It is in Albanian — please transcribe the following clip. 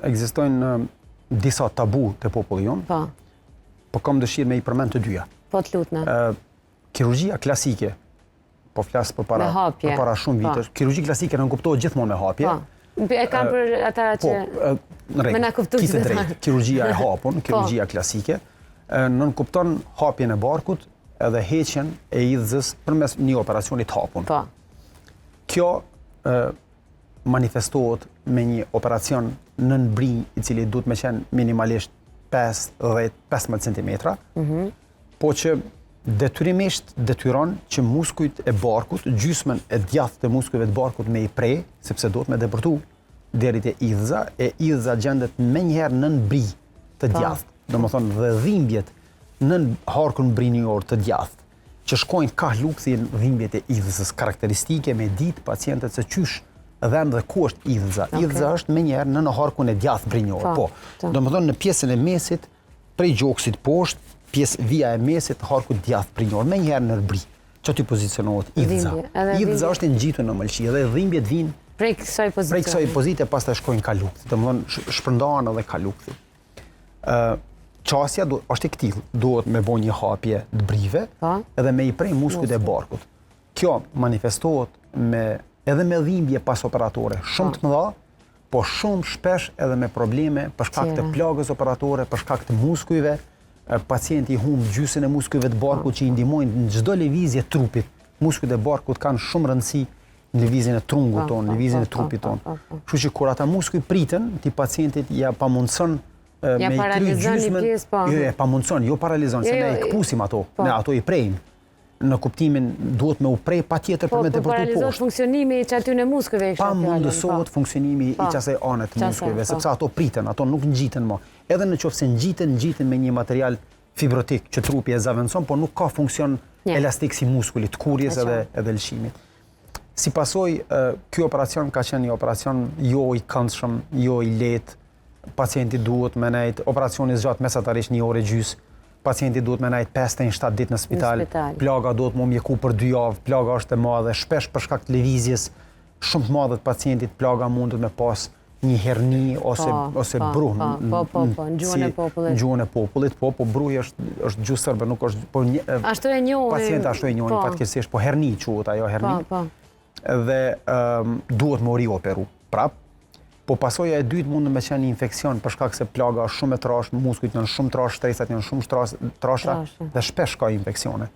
ekzistojnë disa tabu të popullit jonë, po kam dëshirë me i përmend të dyja. Po të lutna. Kirurgjia klasike, po flas për para shumë vitesh, kirurgji klasike nuk kuptohet gjithmonë me hapje. E kam për ata që më na kupton të drejt. Kirurgjia e hapun, kirurgjia klasike, nuk kupton hapjen e barkut edhe heqjen e idhzës përmes një operacioni të hapun. Kjo manifestohet me një operacion nën brinj i cili duhet me qenë minimalisht 5-15 cm, po që detyrimisht detyron që muskujt e barkut, gjysmën e djathtë të muskujve të barkut me i prej, sepse duhet me depërtu deri te idhza, e idhza gjendet menjëherë nën bri të djathtë, domethënë dhe dhimbjet nën harkun brinjor të djathtë, që shkojnë ka luksin dhimbjet e idhzës karakteristike me ditë pacientët se qysh dhem dhe ku është idhza. Idhza është menjëherë nën harkun e djathtë brinjor, domethënë në pjesën e mesit prej gjoksit poshtë, pjesë vija e mesit, harku djathtë brinjor, menjëherë në bri. Që aty pozicionohet idhza. Idhza është e ngjitur në mëlçi dhe dhimbjet vijnë prej kësaj pozite, pastaj shkojnë ka lukthi, domethënë shpërndahen edhe ka lukthi. Qasja është e këtill, duhet me bëj një hapje të brive edhe me i prej muskujt e barkut. Kjo manifestohet edhe me dhimbje pasoperatore shumë të mëdha, po shumë shpesh edhe me probleme për shkak të plagës operatore, për shkak të muskujve. Pacienti humb gjysmën e muskujve të barkut që i ndihmojnë në çdo lëvizje të trupit. Muskujt e barkut kanë shumë rëndësi në lëvizjen e trungut tonë, lëvizjen e trupit tonë. Kështu që kur ata muskujt priten, ti pacientit ja pamundson me i kry gjysmën, jo pamundson, jo paralizon, se ne i kpusim ato, ne ato i prejmë. Në kuptimin duhet me u prej patjetër për me të përtu poshtë. Po paralizohet funksionimi i çaty në muskujve. Pamundësohet funksionimi i qasaj anë të muskujve, sepse ato priten, ato nuk ngjiten më. Edhe në qoftë se ngjiten me një material fibrotik që trupi e zaventson, por nuk ka funksion elastik si muskuli të kurjes edhe lëshimit. Si pasojë, ky operacion ka qenë një operacion jo i këndshëm, jo i lehtë. Pacienti duhet me nejt, operacioni zgjat mesatarisht 1 orë e gjys. Pacienti duhet me nejt 5-7 ditë në spital. Plaga duhet më mjeku për 2 javë, plaga është e madhe, shpesh për shkak të lëvizjes shumë të madhe të pacientit, plaga mundet me pas një herni ose bruh në gjuhën e popullit. Në gjuhën e popullit, po bruhi është gjuhë serbe, nuk është ashtu e njohur. Pacienti ashtu e njohur fatkeqësisht, po herni quhet ajo herni. Dhe duhet më rioperu prap. Po pasoja e dytë mund me qenë një infekcion për shkak se plaga është shumë e trashë, muskujt janë shumë trashë, shtresat janë shumë trasha dhe shpesh ka infeksione.